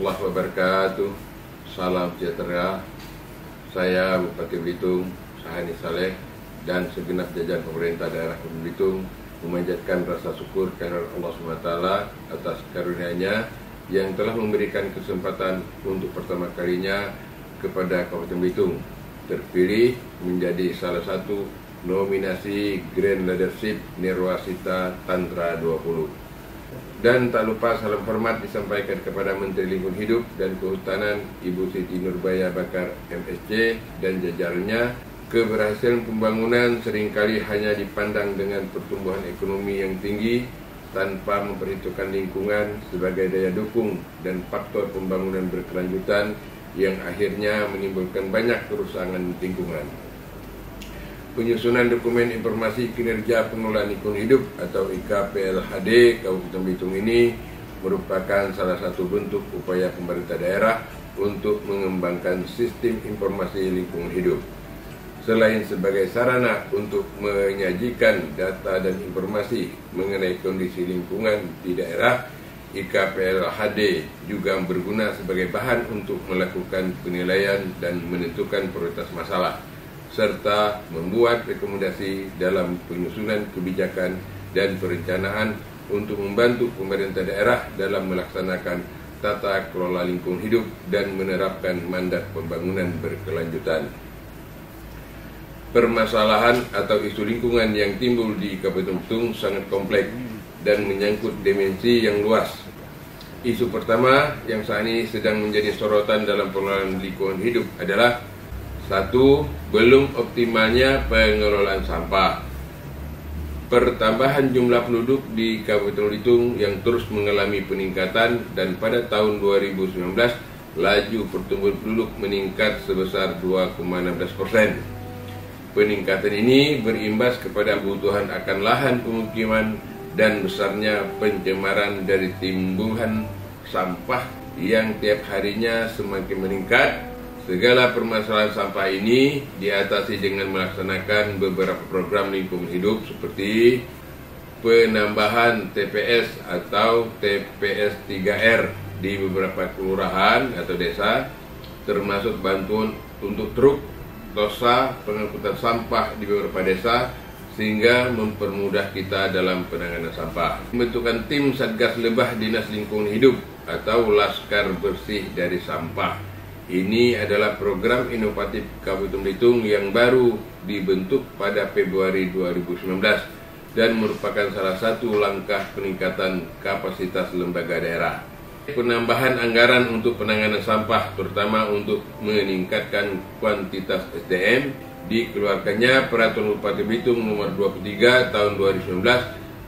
warahmatullahi wabarakatuh. Salam sejahtera. Saya Bupati Belitung, Sahani Saleh, dan segenap jajaran pemerintah daerah Kabupaten Belitung memanjatkan rasa syukur karena Allah SWT atas karunia-Nya yang telah memberikan kesempatan untuk pertama kalinya kepada Kabupaten Belitung terpilih menjadi salah satu nominasi Grand Leadership Nirwasita Tantra 20. Dan tak lupa salam hormat disampaikan kepada Menteri Lingkungan Hidup dan Kehutanan Ibu Siti Nurbaya Bakar MSc dan jajarannya. Keberhasilan pembangunan seringkali hanya dipandang dengan pertumbuhan ekonomi yang tinggi tanpa memperhitungkan lingkungan sebagai daya dukung dan faktor pembangunan berkelanjutan yang akhirnya menimbulkan banyak kerusakan lingkungan. Penyusunan dokumen informasi kinerja pengelolaan lingkungan hidup atau IKPLHD Kabupaten Belitung ini merupakan salah satu bentuk upaya pemerintah daerah untuk mengembangkan sistem informasi lingkungan hidup. Selain sebagai sarana untuk menyajikan data dan informasi mengenai kondisi lingkungan di daerah, IKPLHD juga berguna sebagai bahan untuk melakukan penilaian dan menentukan prioritas masalah, serta membuat rekomendasi dalam penyusunan kebijakan dan perencanaan untuk membantu pemerintah daerah dalam melaksanakan tata kelola lingkungan hidup dan menerapkan mandat pembangunan berkelanjutan. Permasalahan atau isu lingkungan yang timbul di Kabupaten Belitung sangat kompleks dan menyangkut dimensi yang luas. Isu pertama yang saat ini sedang menjadi sorotan dalam pengelolaan lingkungan hidup adalah: 1. Belum optimalnya pengelolaan sampah. Pertambahan jumlah penduduk di Kabupaten Belitung yang terus mengalami peningkatan dan pada tahun 2019 laju pertumbuhan penduduk meningkat sebesar 2,16%. Peningkatan ini berimbas kepada kebutuhan akan lahan pemukiman dan besarnya pencemaran dari timbuhan sampah yang tiap harinya semakin meningkat. Segala permasalahan sampah ini diatasi dengan melaksanakan beberapa program lingkungan hidup seperti penambahan TPS atau TPS 3R di beberapa kelurahan atau desa, termasuk bantuan untuk truk tosa pengangkutan sampah di beberapa desa sehingga mempermudah kita dalam penanganan sampah. Pembentukan tim Satgas Lebah Dinas Lingkungan Hidup atau Laskar Bersih dari Sampah. Ini adalah program inovatif Kabupaten Belitung yang baru dibentuk pada Februari 2019 dan merupakan salah satu langkah peningkatan kapasitas lembaga daerah. Penambahan anggaran untuk penanganan sampah, terutama untuk meningkatkan kuantitas SDM, dikeluarkannya Peraturan Bupati Belitung Nomor 23 Tahun 2019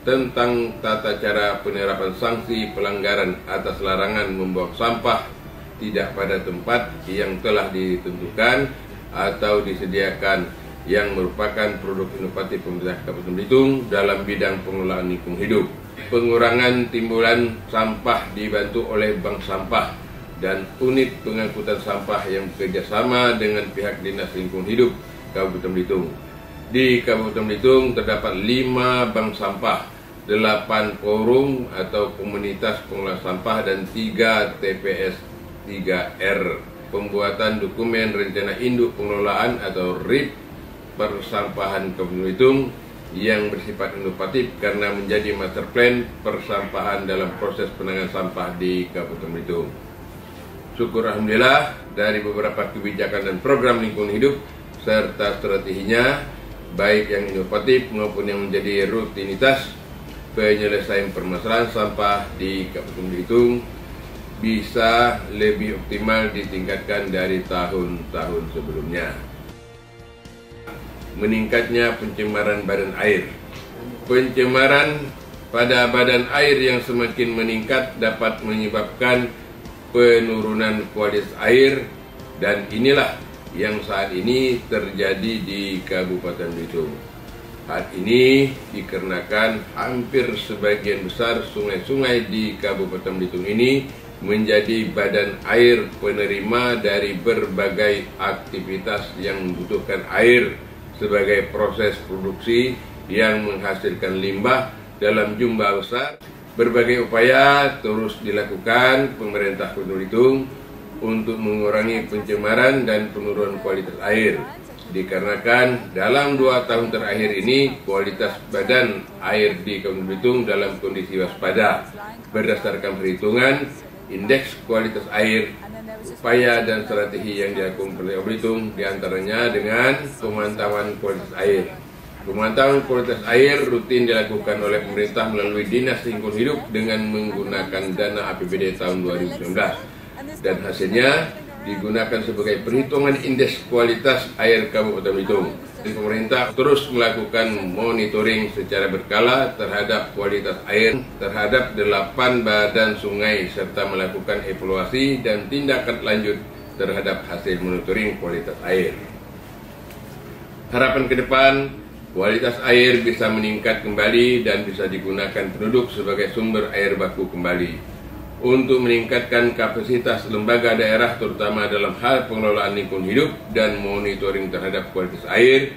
tentang tata cara penerapan sanksi pelanggaran atas larangan membuang sampah tidak pada tempat yang telah ditentukan atau disediakan, yang merupakan produk inovatif pemerintah Kabupaten Belitung dalam bidang pengelolaan lingkungan hidup. Pengurangan timbulan sampah dibantu oleh bank sampah dan unit pengangkutan sampah yang bekerjasama dengan pihak Dinas Lingkungan Hidup Kabupaten Belitung. Di Kabupaten Belitung terdapat 5 bank sampah, 8 forum atau komunitas pengelola sampah, dan 3 TPS 3R. Pembuatan dokumen rencana induk pengelolaan atau RIP persampahan Kabupaten Belitung yang bersifat inovatif karena menjadi master plan persampahan dalam proses penanganan sampah di Kabupaten Belitung. Syukur alhamdulillah dari beberapa kebijakan dan program lingkungan hidup serta strateginya, baik yang inovatif maupun yang menjadi rutinitas, penyelesaian permasalahan sampah di Kabupaten Belitung bisa lebih optimal ditingkatkan dari tahun-tahun sebelumnya. Meningkatnya pencemaran badan air. Pencemaran pada badan air yang semakin meningkat dapat menyebabkan penurunan kualitas air, dan inilah yang saat ini terjadi di Kabupaten Belitung. Hal ini dikarenakan hampir sebagian besar sungai-sungai di Kabupaten Belitung ini menjadi badan air penerima dari berbagai aktivitas yang membutuhkan air sebagai proses produksi yang menghasilkan limbah dalam jumlah besar. Berbagai upaya terus dilakukan pemerintah Kota Belitung untuk mengurangi pencemaran dan penurunan kualitas air. Dikarenakan dalam 2 tahun terakhir ini kualitas badan air di Kabupaten Belitung dalam kondisi waspada. Berdasarkan perhitungan indeks kualitas air, upaya dan strategi yang dilakukan oleh Belitung diantaranya dengan pemantauan kualitas air. Pemantauan kualitas air rutin dilakukan oleh pemerintah melalui Dinas Lingkungan Hidup dengan menggunakan dana APBD tahun 2019 dan hasilnya digunakan sebagai perhitungan indeks kualitas air Kabupaten Belitung. Pemerintah terus melakukan monitoring secara berkala terhadap kualitas air terhadap 8 badan sungai serta melakukan evaluasi dan tindakan lanjut terhadap hasil monitoring kualitas air. Harapan ke depan, kualitas air bisa meningkat kembali dan bisa digunakan penduduk sebagai sumber air baku kembali. Untuk meningkatkan kapasitas lembaga daerah terutama dalam hal pengelolaan lingkungan hidup dan monitoring terhadap kualitas air,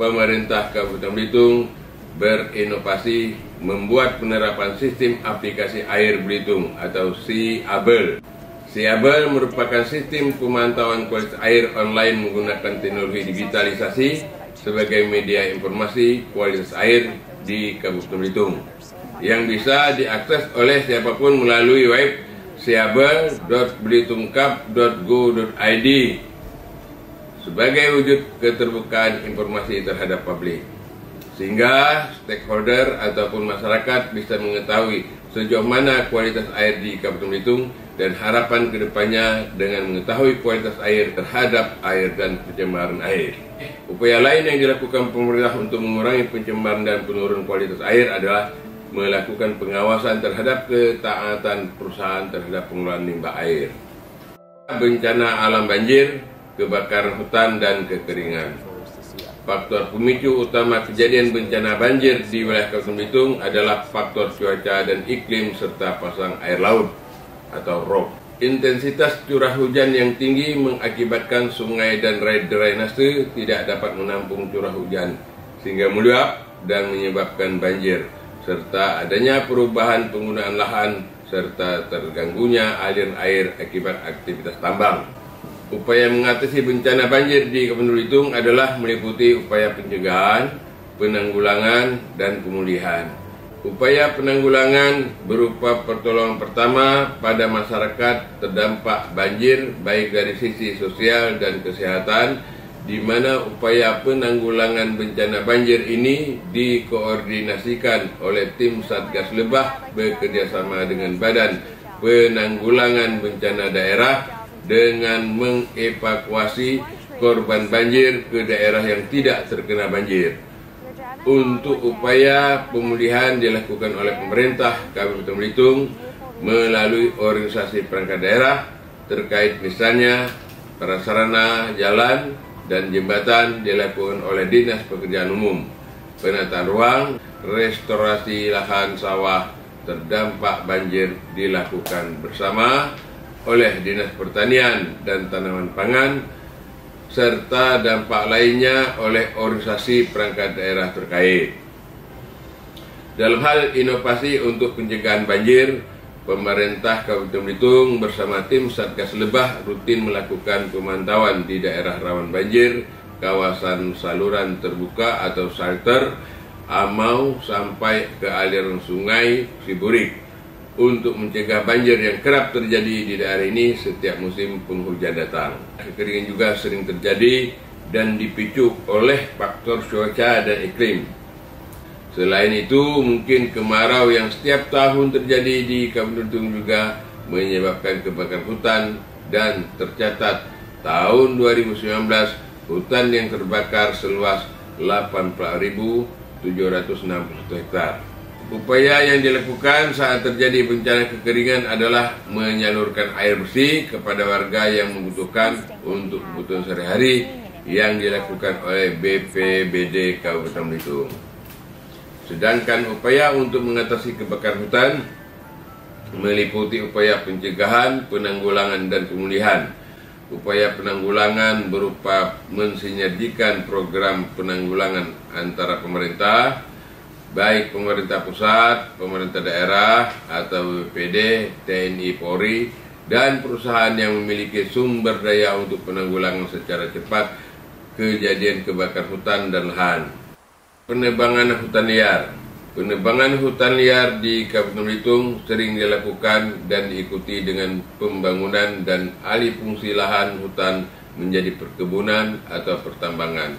pemerintah Kabupaten Belitung berinovasi membuat penerapan sistem aplikasi air Belitung atau SIABEL. SIABEL merupakan sistem pemantauan kualitas air online menggunakan teknologi digitalisasi sebagai media informasi kualitas air di Kabupaten Belitung yang bisa diakses oleh siapapun melalui web siabel.belitungkap.go.id sebagai wujud keterbukaan informasi terhadap publik, sehingga stakeholder ataupun masyarakat bisa mengetahui sejauh mana kualitas air di Kabupaten Belitung dan harapan kedepannya dengan mengetahui kualitas air terhadap air dan pencemaran air. Upaya lain yang dilakukan pemerintah untuk mengurangi pencemaran dan penurunan kualitas air adalah melakukan pengawasan terhadap ketaatan perusahaan terhadap pengelolaan limbah air. Bencana alam banjir, kebakaran hutan, dan kekeringan. Faktor pemicu utama kejadian bencana banjir di wilayah Kabupaten Belitung adalah faktor cuaca dan iklim serta pasang air laut atau ROB. Intensitas curah hujan yang tinggi mengakibatkan sungai dan drainase tidak dapat menampung curah hujan sehingga meluap dan menyebabkan banjir, serta adanya perubahan penggunaan lahan serta terganggunya aliran air akibat aktivitas tambang. Upaya mengatasi bencana banjir di Kabupaten Belitung adalah meliputi upaya pencegahan, penanggulangan, dan pemulihan. Upaya penanggulangan berupa pertolongan pertama pada masyarakat terdampak banjir baik dari sisi sosial dan kesehatan, di mana upaya penanggulangan bencana banjir ini dikoordinasikan oleh tim Satgas Lebah bekerjasama dengan Badan Penanggulangan Bencana Daerah dengan mengevakuasi korban banjir ke daerah yang tidak terkena banjir. Untuk upaya pemulihan dilakukan oleh pemerintah Kabupaten Belitung melalui organisasi perangkat daerah terkait misalnya prasarana jalan dan jembatan dilakukan oleh Dinas Pekerjaan Umum, penataan ruang, restorasi lahan sawah terdampak banjir dilakukan bersama oleh Dinas Pertanian dan Tanaman Pangan, serta dampak lainnya oleh organisasi perangkat daerah terkait. Dalam hal inovasi untuk pencegahan banjir, pemerintah Kabupaten Belitung bersama tim Satgas Lebah rutin melakukan pemantauan di daerah rawan banjir, kawasan saluran terbuka atau shelter, amau sampai ke aliran sungai Siburik untuk mencegah banjir yang kerap terjadi di daerah ini setiap musim penghujan datang. Kekeringan juga sering terjadi dan dipicu oleh faktor cuaca dan iklim. Selain itu, mungkin kemarau yang setiap tahun terjadi di Kabupaten Belitung juga menyebabkan kebakaran hutan dan tercatat tahun 2019 hutan yang terbakar seluas 80.761 hektar. Upaya yang dilakukan saat terjadi bencana kekeringan adalah menyalurkan air bersih kepada warga yang membutuhkan untuk kebutuhan sehari-hari yang dilakukan oleh BPBD Kabupaten Belitung. Sedangkan upaya untuk mengatasi kebakaran hutan meliputi upaya pencegahan, penanggulangan, dan pemulihan. Upaya penanggulangan berupa mensinergikan program penanggulangan antara pemerintah, baik pemerintah pusat, pemerintah daerah, atau BPD, TNI, Polri, dan perusahaan yang memiliki sumber daya untuk penanggulangan secara cepat kejadian kebakaran hutan dan lahan. Penebangan hutan liar. Penebangan hutan liar di Kabupaten Belitung sering dilakukan dan diikuti dengan pembangunan dan alih fungsi lahan hutan menjadi perkebunan atau pertambangan.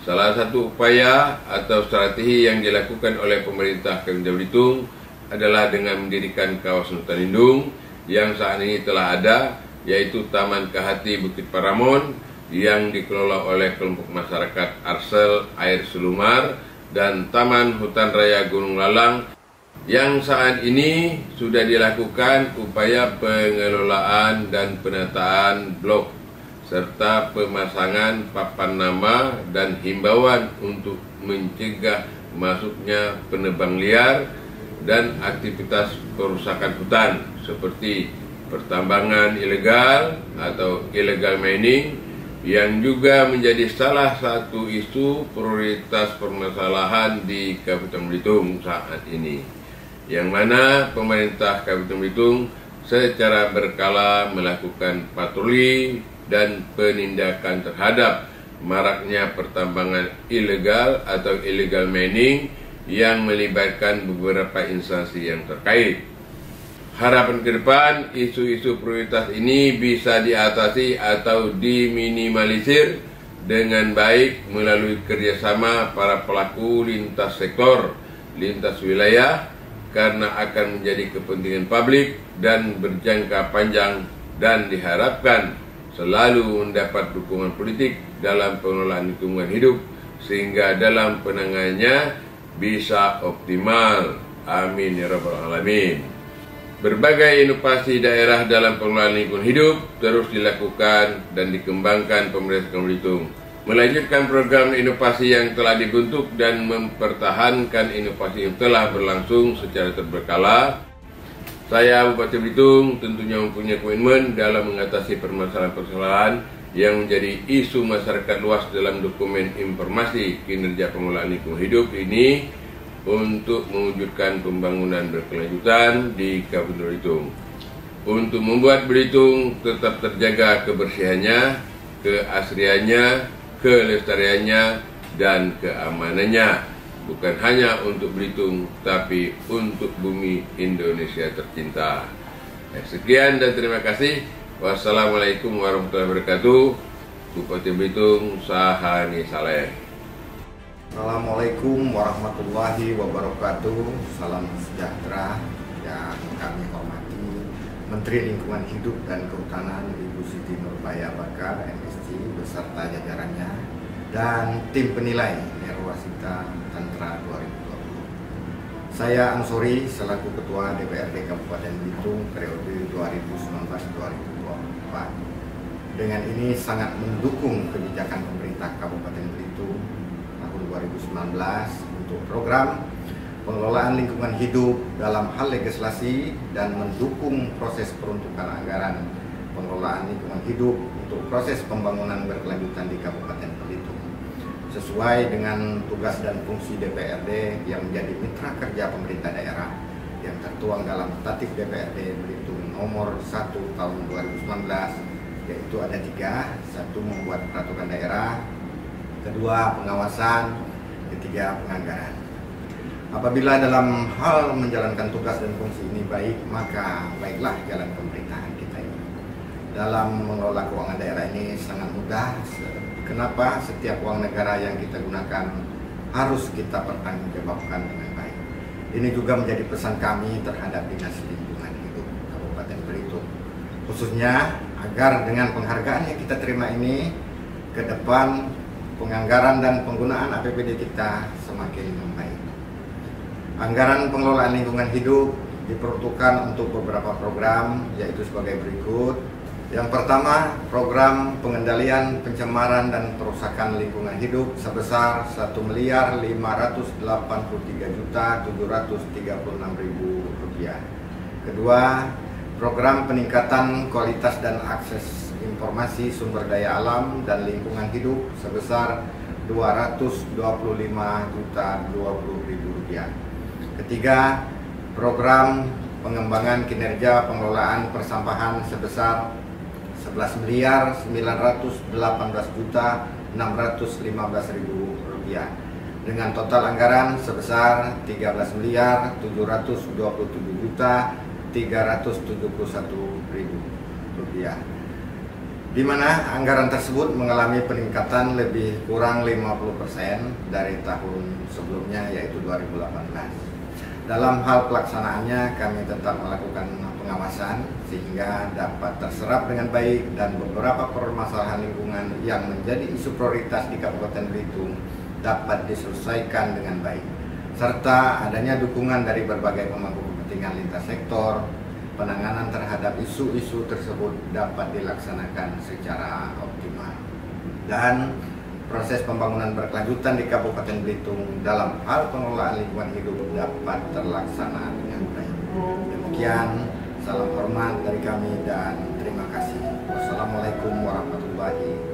Salah satu upaya atau strategi yang dilakukan oleh pemerintah Kabupaten Belitung adalah dengan mendirikan kawasan hutan lindung yang saat ini telah ada, yaitu Taman Kahati Bukit Paramon yang dikelola oleh kelompok masyarakat Arsel Air Selumar, dan Taman Hutan Raya Gunung Lalang yang saat ini sudah dilakukan upaya pengelolaan dan penataan blok serta pemasangan papan nama dan himbauan untuk mencegah masuknya penebang liar dan aktivitas perusakan hutan seperti pertambangan ilegal atau illegal mining, yang juga menjadi salah satu isu prioritas permasalahan di Kabupaten Belitung saat ini, yang mana pemerintah Kabupaten Belitung secara berkala melakukan patroli dan penindakan terhadap maraknya pertambangan ilegal atau illegal mining yang melibatkan beberapa instansi yang terkait. Harapan ke depan, isu-isu prioritas ini bisa diatasi atau diminimalisir dengan baik melalui kerjasama para pelaku lintas sektor, lintas wilayah, karena akan menjadi kepentingan publik dan berjangka panjang dan diharapkan selalu mendapat dukungan politik dalam pengelolaan lingkungan hidup sehingga dalam penanganannya bisa optimal. Amin ya rabbal alamin. Berbagai inovasi daerah dalam pengelolaan lingkungan hidup terus dilakukan dan dikembangkan pemerintah Kabupaten Belitung, melanjutkan program inovasi yang telah dibentuk dan mempertahankan inovasi yang telah berlangsung secara terberkala. Saya Bupati Belitung tentunya mempunyai komitmen dalam mengatasi permasalahan-permasalahan yang menjadi isu masyarakat luas dalam dokumen informasi kinerja pengelolaan lingkungan hidup ini untuk mewujudkan pembangunan berkelanjutan di Kabupaten Belitung. Untuk membuat Belitung tetap terjaga kebersihannya, keasriannya, kelestariannya, dan keamanannya. Bukan hanya untuk Belitung, tapi untuk bumi Indonesia tercinta. Sekian dan terima kasih. Wassalamualaikum warahmatullahi wabarakatuh. Bupati Belitung, Sahani Saleh. Assalamualaikum warahmatullahi wabarakatuh. Salam sejahtera yang kami hormati Menteri Lingkungan Hidup dan Kehutanan Ibu Siti Nurbaya Bakar MSc beserta jajarannya dan tim penilai Nerwasita Tantra 2020. Saya Ansori selaku Ketua DPRD Kabupaten Belitung periode 2019-2024. Dengan ini sangat mendukung kebijakan pemerintah Kabupaten Belitung 2019 untuk program pengelolaan lingkungan hidup dalam hal legislasi dan mendukung proses peruntukan anggaran pengelolaan lingkungan hidup untuk proses pembangunan berkelanjutan di Kabupaten Belitung sesuai dengan tugas dan fungsi DPRD yang menjadi mitra kerja pemerintah daerah yang tertuang dalam Tatip DPRD Belitung nomor 1 tahun 2019, yaitu ada 3: 1. Membuat peraturan daerah, 2. Pengawasan, 3. Penganggaran. Apabila dalam hal menjalankan tugas dan fungsi ini baik, maka baiklah jalan pemerintahan kita ini. Dalam mengelola keuangan daerah ini sangat mudah. Kenapa? Setiap uang negara yang kita gunakan harus kita pertanggungjawabkan dengan baik. Ini juga menjadi pesan kami terhadap Dinas Lingkungan Hidup Kabupaten Belitung, khususnya agar dengan penghargaan yang kita terima ini ke depan penganggaran dan penggunaan APBD kita semakin membaik. Anggaran pengelolaan lingkungan hidup diperuntukkan untuk beberapa program, yaitu sebagai berikut. Yang pertama, program pengendalian pencemaran dan perusakan lingkungan hidup sebesar Rp1.583.736.000. Kedua, program peningkatan kualitas dan akses informasi sumber daya alam dan lingkungan hidup sebesar Rp225.020.000. Ketiga, program pengembangan kinerja pengelolaan persampahan sebesar 11.918.615.000 rupiah dengan total anggaran sebesar 13.727.371.000 rupiah, di mana anggaran tersebut mengalami peningkatan lebih kurang 50% dari tahun sebelumnya, yaitu 2018. Dalam hal pelaksanaannya, kami tetap melakukan pengawasan sehingga dapat terserap dengan baik dan beberapa permasalahan lingkungan yang menjadi isu prioritas di Kabupaten Belitung dapat diselesaikan dengan baik, serta adanya dukungan dari berbagai pemangku kepentingan lintas sektor. Penanganan terhadap isu-isu tersebut dapat dilaksanakan secara optimal dan proses pembangunan berkelanjutan di Kabupaten Belitung dalam hal pengelolaan lingkungan hidup dapat terlaksana dengan baik. Demikian, salam hormat dari kami dan terima kasih. Wassalamualaikum warahmatullahi wabarakatuh.